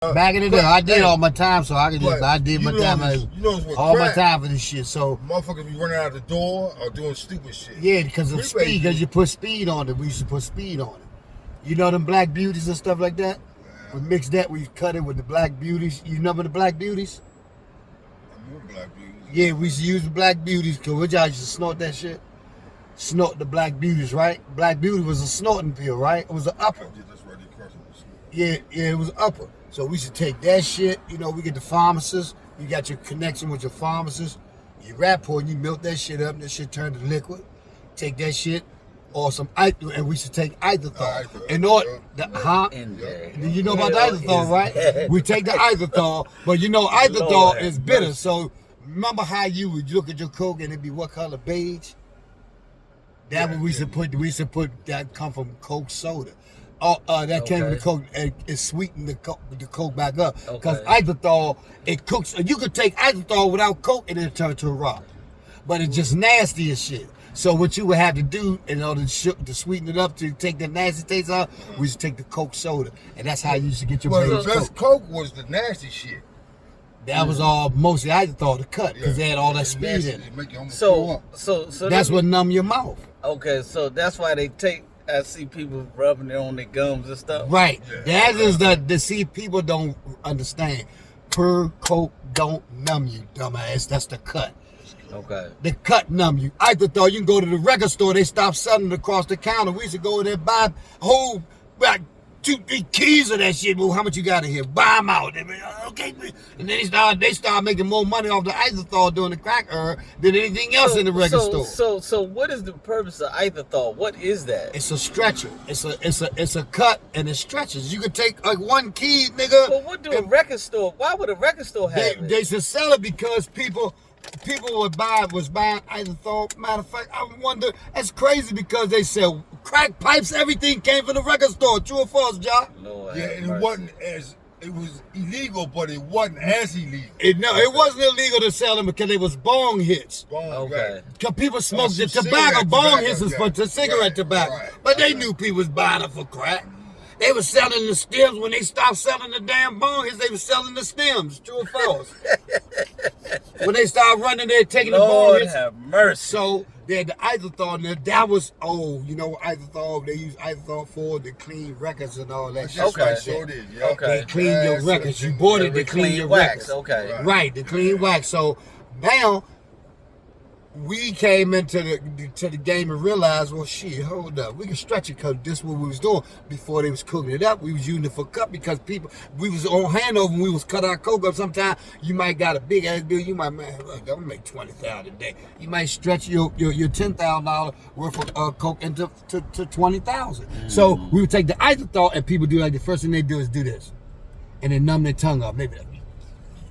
Back in the day, I did all my time, so I could just, I did my time, all my crack, time for this shit. So motherfuckers be running out the door or doing stupid shit. yeah, because of speed, because you put speed on it. We used to put speed on it. You know them black beauties and stuff like that? Yeah. We mix that, we cut it with the black beauties. You remember the black beauties? I remember black beauties. Yeah, we used to use the black beauties because we y'all used to snort that shit. Snort the black beauties, right? Black beauty was a snorting pill, right? It was an upper. Yeah, it was an upper. So we should take that shit. You know, we get the pharmacist. You got your connection with your pharmacist. You rap pour and you milk that shit up and that shit turned to liquid. Take that shit or some and we should take Isethol. In order, you know about the Isethol, right? We take the Isethol, but you know Isethol is bitter. So remember how you would look at your Coke and it'd be what color? Beige? That what we should put. We should put that come from Coke soda. That came from the Coke and it sweetened the Coke back up. Because Isethol, it cooks. You could take Isethol without Coke and it'll turn to a rock. But it's just nasty as shit. So what you would have to do in order to sweeten it up, to take the nasty taste out, we should take the Coke soda. And that's how you used to get your the best Coke was the nasty shit. That was all mostly Isethol to cut because they had all that speed in it. So that's what numb your mouth. Okay, so that's why they take. I see people rubbing it on their gums and stuff. Right. That is the see people don't understand. Pure Coke don't numb you, dumbass. That's the cut. Okay. The cut numb you. I thought you can go to the record store. They stopped selling it across the counter. We used to go in there and buy a whole 2-3 keys of that shit. Well, how much you got in here? Buy them out. Okay. And then they start making more money off the Isethol during the crack era than anything else in the record store. So what is the purpose of Isethol? What is that? It's a stretcher. It's a cut and it stretches. You could take like one key, nigga. Well, what do a record store? Why would a record store have it? They should sell it because people was buying Isethol. Matter of fact, I wonder, that's crazy because they sell crack pipes, everything came from the record store. True or false, John? Lord, yeah, and it was illegal, but it wasn't as illegal. It wasn't illegal to sell them because they was bong hits. Okay. Because people smoked the tobacco. Bong hits is for cigarette tobacco. Right. But they knew people was buying it for crack. They were selling the stems. When they stopped selling the damn bong hits, they were selling the stems. True or false? When they started running there, taking the bong hits. Have mercy. So they had the Isethol. That was Isethol. They use Isethol for the clean records and all that shit. Okay. Sure did. Yeah. Okay. They clean your records. You bought it to clean your records. Okay. Right. The clean wax. So now we came into the game and realized, well, shit, hold up. We can stretch it because this is what we was doing before they was cooking it up. We was using it for cut because we was on handover when we was cut our Coke up. Sometimes you might got a big ass bill. You might, man, look, I'm gonna make $20,000 a day. You might stretch your $10,000 worth of Coke into to $20,000. So we would take the Isethol and people do like the first thing they do is do this. And then numb their tongue up. Maybe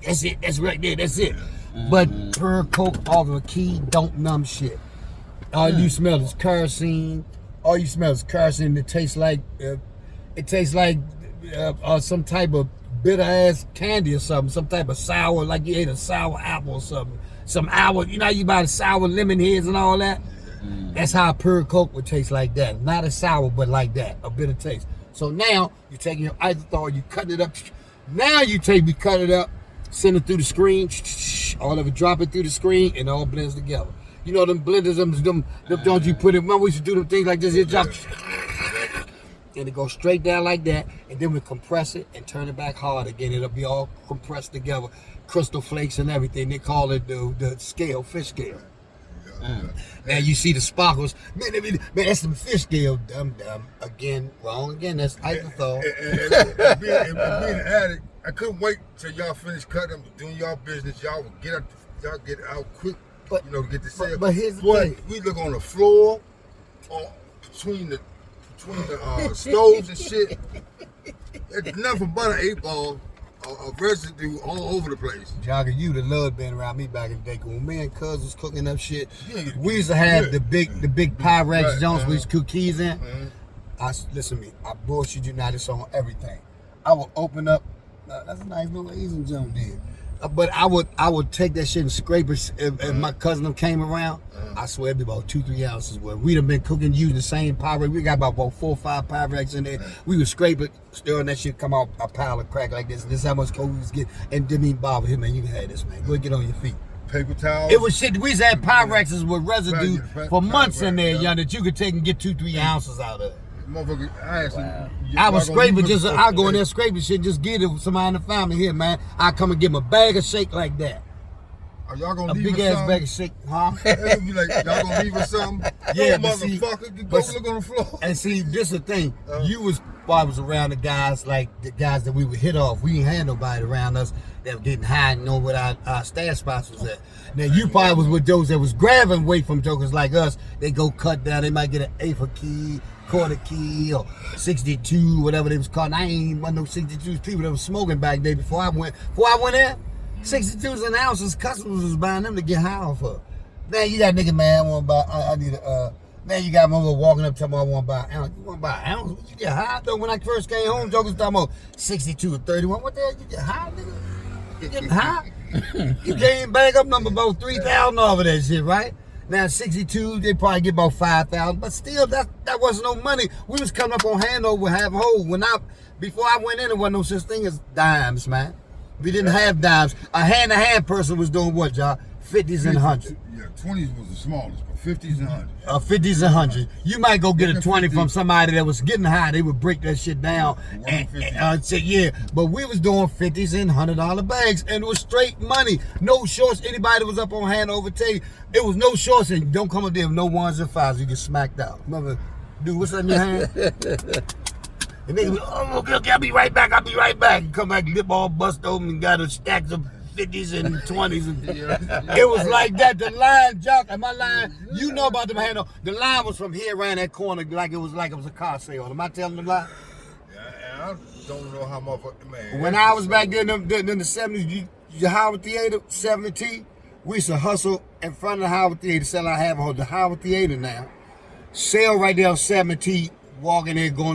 that's it. That's right there. That's it. But pure Coke off of a key don't numb shit. All you smell is kerosene. All you smell is kerosene. It tastes like some type of bitter ass candy or something. Some type of sour, like you ate a sour apple or something. Some hour, you know how you buy the sour lemon heads and all that? That's how a pure Coke would taste like that. Not a sour, but like that, a bitter taste. So now you're taking your Isethol, you cutting it up. Now we cut it up, send it through the screen, all of it drop it through the screen, and it all blends together. You know them blenders, them don't you put it, remember we used to do them things like this, it drop, and it goes straight down like that, and then we compress it and turn it back hard again. It'll be all compressed together, crystal flakes and everything. They call it the scale, fish scale. Now you see the sparkles. Man, that's some fish scale. Dumb. Again, wrong again. That's Isethol. And being an addict, I couldn't wait till y'all finish cutting, doing y'all business. Y'all would get out quick, to get the sale. But here's the thing. We look on the floor, between the stoves and shit. It's nothing but an 8-ball of residue all over the place. Jogger, you the love been around me back in the day. When me and Cuz was cooking up shit, we used to have the big Pyrex Jones we used to cook keys in. Listen to me, I bullshit you not, it's on everything. I will open up. That's a nice little Asian Jones did. But I would take that shit and scrape it. If my cousin them came around, I swear it'd be about 2-3 ounces. Well, we'd have been cooking using the same Pyrex. We got about 4 or 5 Pyrex in there. We would scrape it, stir, and that shit come out a pile of crack like this. This is how much coke we was getting. And didn't even bother him, man. You can have this, man. Go get on your feet. Paper towels. It was shit. We used to have Pyrexes with residue for months in there, young, that you could take and get 2-3 ounces out of it. Motherfucker, I was scraping I go in there scraping shit, just get it with somebody in the family here, man. I come and get my bag of shake like that. Are y'all gonna a leave big ass bag of shake, huh? It'll be like, y'all gonna leave us something? Yeah, no, motherfucker, go look on the floor. And see, this is the thing. You was probably around the guys that we would hit off. We ain't had nobody around us that was getting high and know what our stash spots was at. Now you probably was with those that was grabbing weight from jokers like us. They go cut down. They might get an eighth a key, quarter key, or 62, whatever they was called. I ain't one of those 62s people that was smoking back there before I went there. 62s and ounces, customers was buying them to get high off of. Man, you got nigga, man, I want to buy, I need a, man, you got mother walking up telling me I want to buy an ounce. You want to buy an ounce? You get high, though? When I first came home, jokers talking about 62 or 31. What the hell, you get high, nigga? You getting high? You came back up number about 3,000 off of that shit, right? Now 62, they probably get about 5,000, but still, that wasn't no money. We was coming up on handover half whole. Before I went in, there wasn't no such thing as dimes, man. We didn't have dimes. A hand-to-hand person was doing what, y'all? 50s and 100s. Yeah, 20s was the smallest, but 50s and 100s. 50s and 100s. You might go get a 20 from somebody that was getting high. They would break that shit down and say, yeah. But we was doing 50s and $100 bags, and it was straight money. No shorts. Anybody that was up on handover tell you, it was no shorts, and don't come up there with no 1s and 5s. You get smacked out. Remember, dude, what's that in your hand? And they go, oh, okay, I'll be right back. And come back, lip all bust open and got a stack of 50s and 20s. It was like that. The line, Jock, and my line, you know about them handle. The line was from here around that corner like it was a car sale. Am I telling the lie? Yeah, I don't know how motherfucker, man. When I was back there in the 70s, the Howard Theater, 70T, we used to hustle in front of the Howard Theater, sell our half the Howard Theater now. Sell right there on 70T. Walking there, go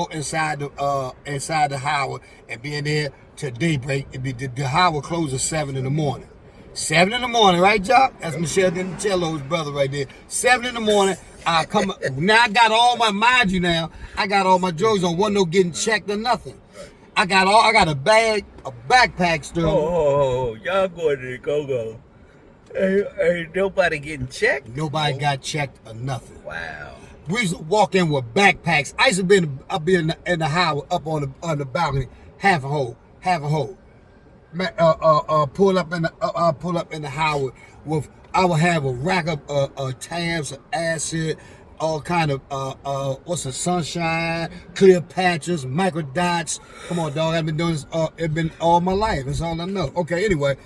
inside the Howard and being there till daybreak. The Howard closes at 7 in the morning. 7 in the morning, right, Jock? That's Michelle Dencello's brother right there. 7 in the morning. I come now. I got all my, mind you now. I got all my drugs on. Wasn't no getting checked or nothing. I got a bag, a backpack still. Oh, y'all going to the go-go. Ain't nobody getting checked? Nobody got checked or nothing. Wow. We used to walk in with backpacks. I used to be in the Howard up on the balcony, half a hole. Pull up in the Howard with, I would have a rack of tabs, of acid, all kind of sunshine, clear patches, micro dots. Come on, dog. I've been doing this. It's been all my life. That's all I know. Okay. Anyway,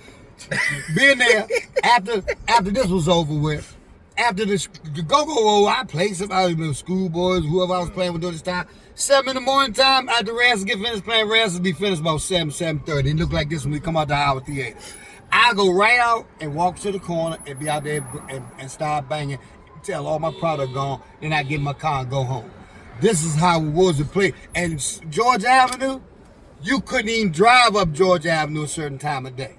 being there after this was over with. After the go-go, I played somebody, schoolboys, whoever I was playing with during this time. 7 in the morning time, after Ransom get finished playing, Ransom be finished about 7:30. It look like this when we come out the Howard Theater. I go right out and walk to the corner and be out there and start banging, tell all my product gone, then I get in my car and go home. This is how it was to play. And George Avenue, you couldn't even drive up George Avenue a certain time of day.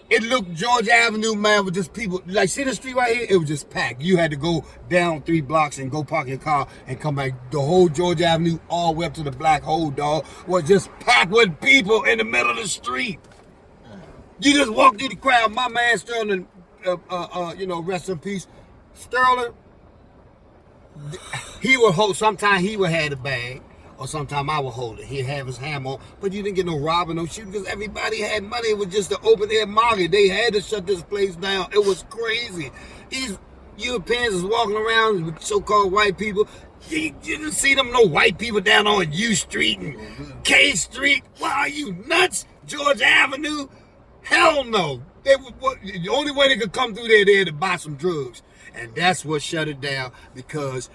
It looked George Avenue, man, with just people. Like, see the street right here? It was just packed. You had to go down 3 blocks and go park your car and come back. The whole George Avenue, all the way up to the Black Hole, dog, was just packed with people in the middle of the street. You just walk through the crowd. My man Sterling, rest in peace. Sterling, he would hold. Sometimes he would have the bag. Or sometimes I would hold it. He'd have his hammer on. But you didn't get no robbing, no shooting, because everybody had money. It was just an open air market. They had to shut this place down. It was crazy. These Europeans is walking around with so-called white people. You didn't see them no white people down on U Street and K Street. Why are you nuts? George Avenue? Hell no. The only way they could come through there, they had to buy some drugs. And that's what shut it down, because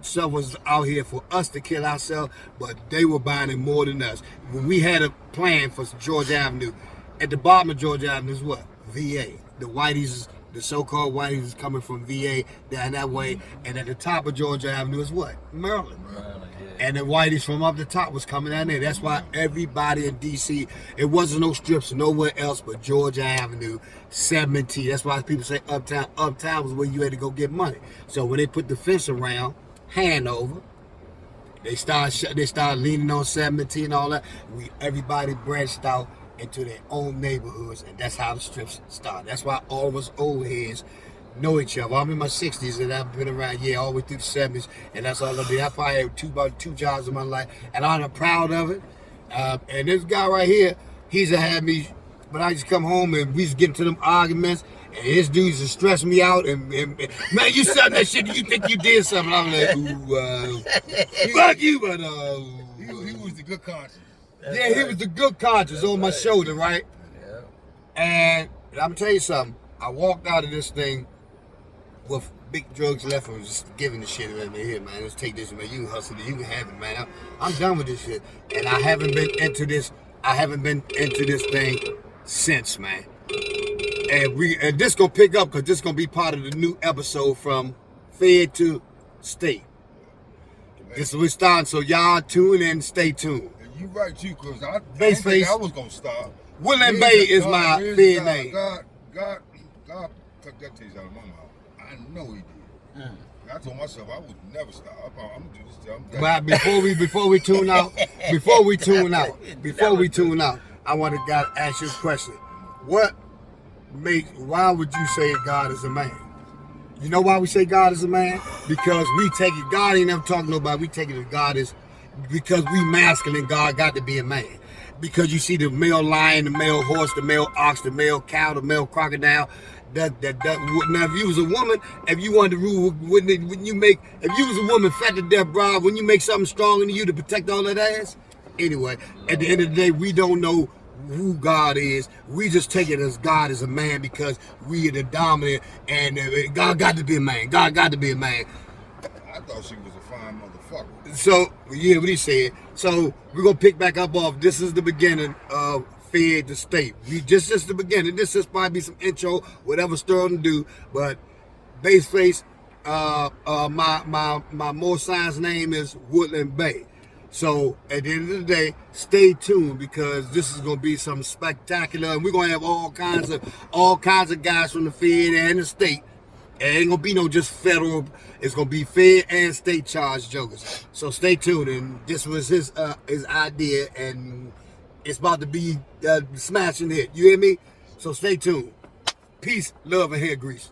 stuff was out here for us to kill ourselves, but they were buying it more than us. When we had a plan for George Avenue, at the bottom of George Avenue is what? VA. The whiteies the so-called whiteys was coming from VA down that way, and at the top of Georgia Avenue is what? Maryland. And the whiteys from up the top was coming down there. That's why everybody in DC, it wasn't no strips nowhere else but Georgia Avenue, 17. That's why people say Uptown. Uptown was where you had to go get money. So when they put the fence around, Hanover, they started leaning on 17 and all that. Everybody branched out into their own neighborhoods, and that's how the strips started. That's why all of us old heads know each other. I'm in my 60s, and I've been around all the way through the 70s, and that's all I did. I probably had about two jobs in my life, and I'm proud of it. And this guy right here, he's had me, but I just come home and we just get into them arguments, and his dudes just stress me out, and man, you said that shit, you think you did something. I'm like, ooh, fuck you, but he was the good conscience. Yeah, he was the good conscience on my shoulder, right? Yeah. And I'm gonna tell you something. I walked out of this thing with big drugs left and was just giving the shit away. Here, man, let's take this, man. You can hustle it, you can have it, man. I'm done with this shit. And I haven't been into this thing since, man. And this gonna pick up because this gonna be part of the new episode from Fed to State. This is we starting, so y'all tune in, stay tuned. And you right too, cause I Bassface. I was gonna stop. Woodland-Bey is my Fed name. God took that taste out of my mouth. I know he did. I told myself I would never stop. I'm gonna do this till I'm dead. But before we tune out, I want to ask you a question. Why would you say God is a man? You know why we say God is a man? Because we take it, God ain't never talking to nobody, we take it as God is, because we masculine, God got to be a man. Because you see the male lion, the male horse, the male ox, the male cow, the male crocodile. Now, if you was a woman, if you wanted to rule, if you was a woman fat to death, bro, when you make something strong in you to protect all that ass? Anyway, at the end of the day, we don't know who God is. We just take it as God is a man because we are the dominant, and God got to be a man. God got to be a man. I thought she was a fine motherfucker. So, yeah, what he said. So, we're going to pick back up off. This is the beginning of Fed to State. This is the beginning. This is probably some intro, whatever Sterling do. But, Bassface, my more science name is Woodland-Bey. So, at the end of the day, stay tuned because this is going to be something spectacular. And we're going to have all kinds of guys from the Fed and the state. It ain't gonna be no just federal. It's gonna be Fed and state charged jokers. So stay tuned. And this was his idea, and it's about to be smashing hit. You hear me? So stay tuned. Peace, love, and hair grease.